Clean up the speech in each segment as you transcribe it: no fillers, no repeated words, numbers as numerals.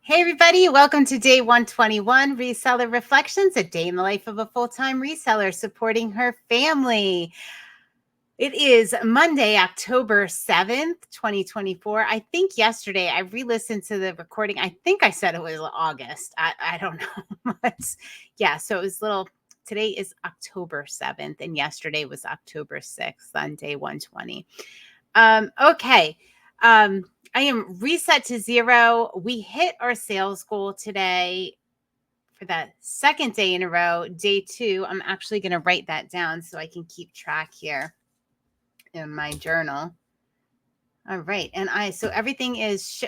Hey, everybody. Welcome to day 121, Reseller Reflections, a day in the life of a full-time reseller supporting her family. It is Monday, October 7th, 2024. I think yesterday I re-listened to the recording. I think I said it was August. I don't know. But yeah, so it was today is October 7th, and yesterday was October 6th on day 120. Okay. I am reset to zero. We hit our sales goal today for the second day in a row, day 2. I'm actually going to write that down so I can keep track here in my journal. All right. And so everything is,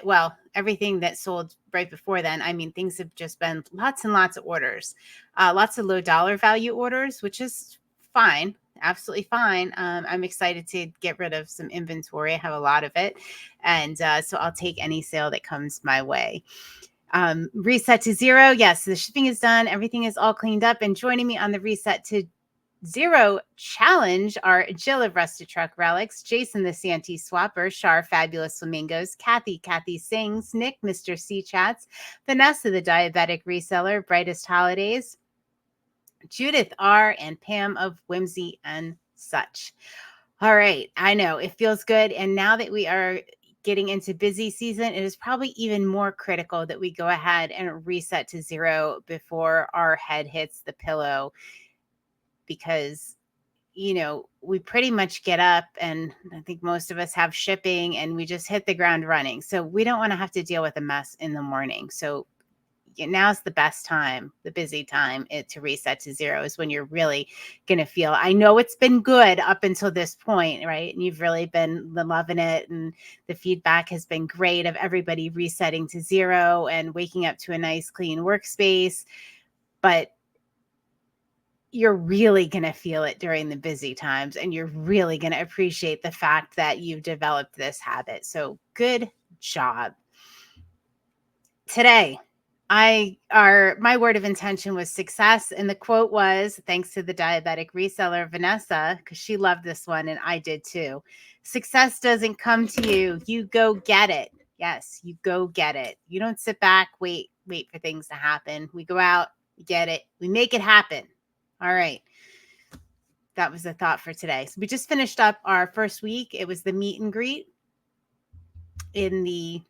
everything that sold right before then. I mean, things have just been lots and lots of orders, lots of low dollar value orders, which is fine. Absolutely fine. I'm excited to get rid of some inventory. I have a lot of it. And so I'll take any sale that comes my way. Reset to zero. Yes, the shipping is done. Everything is all cleaned up. And joining me on the reset to zero challenge are Jill of Rusted Truck Relics, Jason the Santee Swapper, Char Fabulous Flamingos, Kathy Singz, Nick Mr. C Chats, Vanessa the Diabetic Reseller, Brightest Holidays, Judith R, and Pam of Whimsy and Such. All right, I know it feels good. And now that we are getting into busy season, it is probably even more critical that we go ahead and reset to zero before our head hits the pillow, because we pretty much get up, and I think most of us have shipping, and we just hit the ground running. So we don't want to have to deal with a mess in the morning. So now's the best time, the busy time to reset to zero is when you're really going to feel, I know it's been good up until this point, right? And you've really been loving it. And the feedback has been great of everybody resetting to zero and waking up to a nice, clean workspace. But you're really going to feel it during the busy times, and you're really going to appreciate the fact that you've developed this habit. So good job. Today, my word of intention was success. And the quote was, thanks to the diabetic reseller, Vanessa, because she loved this one and I did too. Success doesn't come to you. You go get it. Yes, you go get it. You don't sit back, wait for things to happen. We go out, we get it, we make it happen. All right. That was the thought for today. So we just finished up our first week. It was the meet and greet in the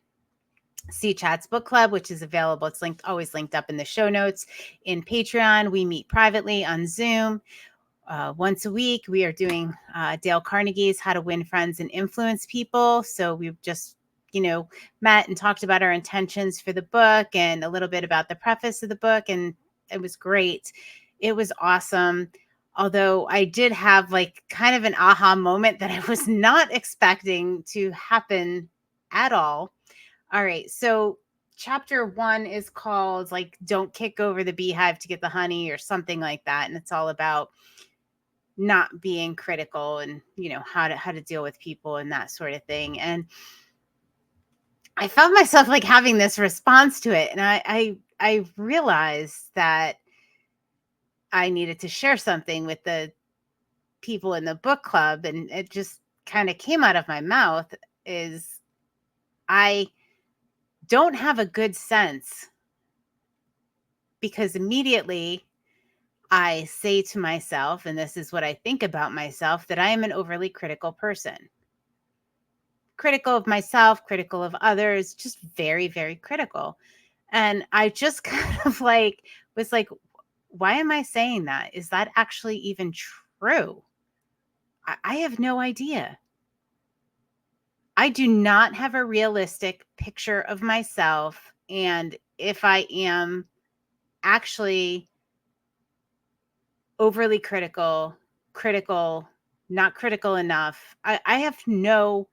C Chats book club, which is available. It's always linked up in the show notes. In Patreon, we meet privately on Zoom. Once a week, we are doing Dale Carnegie's How to Win Friends and Influence People. So we've just met and talked about our intentions for the book and a little bit about the preface of the book. And it was great. It was awesome. Although I did have kind of an aha moment that I was not expecting to happen at all. All right. So chapter 1 is called Don't Kick Over the Beehive to Get the Honey, or something like that. And it's all about not being critical and, how to deal with people and that sort of thing. And I found myself having this response to it. And I realized that I needed to share something with the people in the book club. And it just kind of came out of my mouth is I don't have a good sense, because immediately I say to myself, and this is what I think about myself, that I am an overly critical person. Critical of myself, critical of others, just very, very critical. And I just kind of was like, why am I saying that? Is that actually even true? I have no idea. I do not have a realistic picture of myself. And if I am actually overly critical, not critical enough, I have no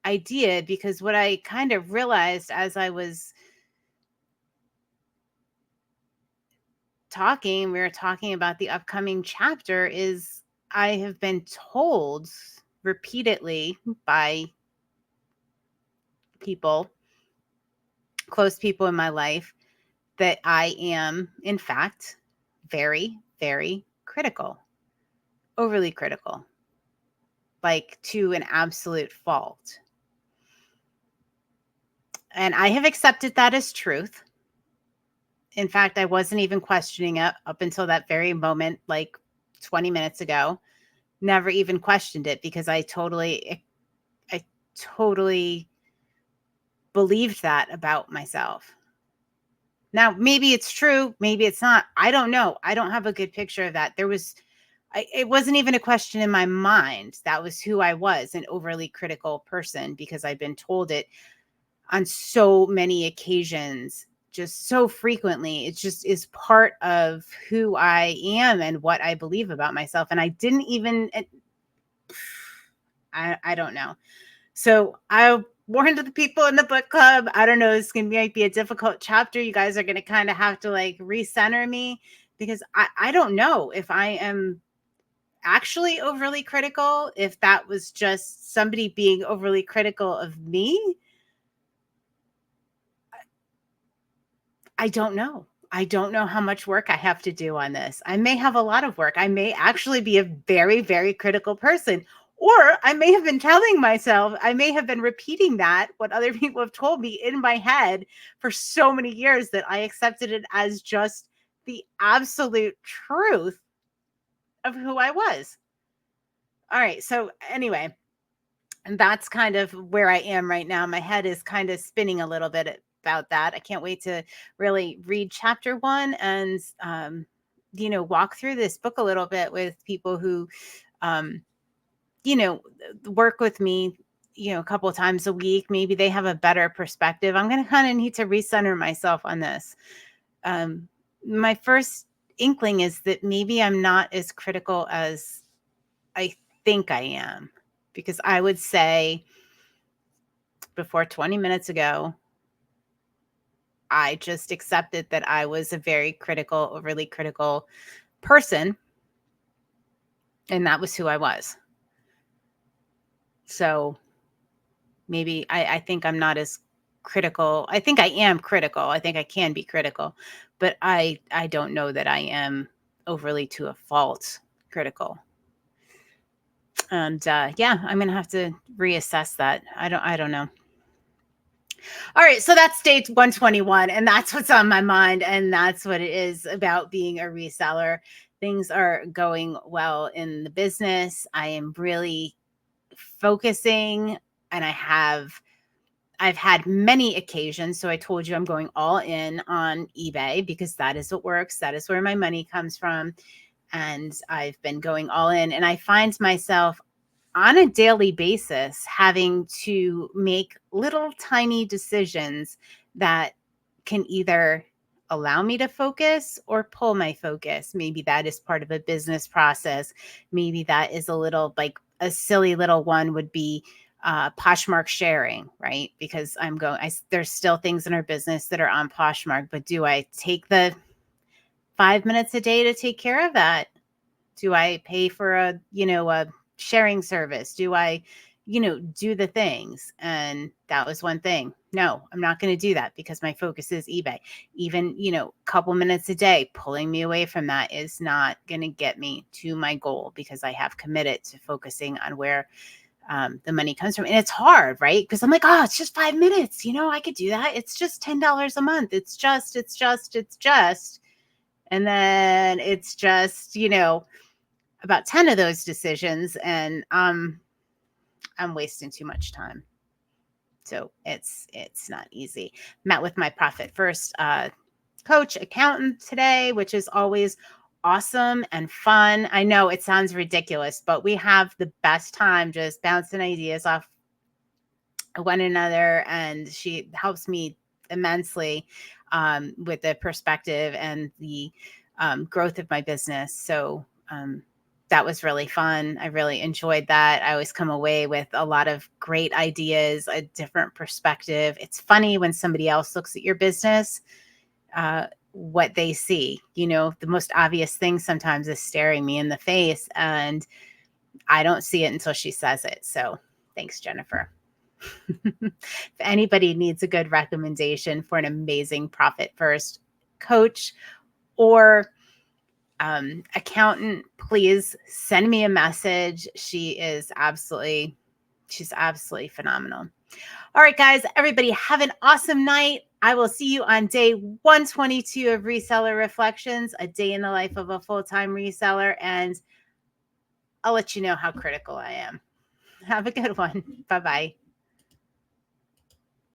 idea, because what I kind of realized as I was we were talking about the upcoming chapter, is I have been told repeatedly by people, close people in my life, that I am, in fact, very, very critical, overly critical, to an absolute fault. And I have accepted that as truth. In fact, I wasn't even questioning it up until that very moment, like 20 minutes ago. Never even questioned it because I totally believed that about myself. Now, maybe it's true, maybe it's not. I don't know. I don't have a good picture of that. It wasn't even a question in my mind. That was who I was, an overly critical person, because I've been told it on so many occasions, just so frequently. It just is part of who I am and what I believe about myself. And I didn't even, I don't know. So I warned the people in the book club, I don't know, this might be a difficult chapter. You guys are going to kind of have to like recenter me, because I don't know if I am actually overly critical, if that was just somebody being overly critical of me. I don't know. I don't know how much work I have to do on this. I may have a lot of work. I may actually be a very, very critical person. Or I may have been telling myself, I may have been repeating that, what other people have told me in my head for so many years, that I accepted it as just the absolute truth of who I was. All right. So anyway, and that's kind of where I am right now. My head is kind of spinning a little bit about that. I can't wait to really read chapter 1 and, walk through this book a little bit with people who, um, work with me, a couple of times a week. Maybe they have a better perspective. I'm going to kind of need to recenter myself on this. My first inkling is that maybe I'm not as critical as I think I am, because I would say before 20 minutes ago, I just accepted that I was a very critical, overly critical person, and that was who I was. So maybe I think I'm not as critical. I think I am critical. I think I can be critical, but I don't know that I am overly to a fault critical. And yeah, I'm gonna have to reassess that. I don't know. All right, so that's day 121, and that's what's on my mind, and that's what it is about being a reseller. Things are going well in the business. I am really focusing, and I've had many occasions. So I told you I'm going all in on eBay because that is what works. That is where my money comes from. And I've been going all in, and I find myself on a daily basis having to make little tiny decisions that can either allow me to focus or pull my focus. Maybe that is part of a business process. Maybe that is a little, like a silly little one would be Poshmark sharing, right? Because there's still things in our business that are on Poshmark, but do I take the 5 minutes a day to take care of that? Do I pay for a sharing service? Do I, do the things? And that was one thing. No, I'm not going to do that because my focus is eBay. Even, a couple minutes a day, pulling me away from that is not going to get me to my goal, because I have committed to focusing on where the money comes from. And it's hard, right? Because I'm like, oh, it's just 5 minutes. I could do that. It's just $10 a month. It's just. And then it's just, about 10 of those decisions, and I'm wasting too much time. So it's not easy. Met with my Profit First coach accountant today, which is always awesome and fun. I know it sounds ridiculous, but we have the best time just bouncing ideas off one another, and she helps me immensely with the perspective and the growth of my business. So that was really fun. I really enjoyed that. I always come away with a lot of great ideas, a different perspective. It's funny when somebody else looks at your business, what they see. The most obvious thing sometimes is staring me in the face, and I don't see it until she says it. So thanks, Jennifer. If anybody needs a good recommendation for an amazing Profit First coach or accountant, please send me a message. She's absolutely phenomenal. All right, guys, everybody have an awesome night. I will see you on day 122 of Reseller Reflections, a day in the life of a full-time reseller, and I'll let you know how critical I am. Have a good one. Bye-bye.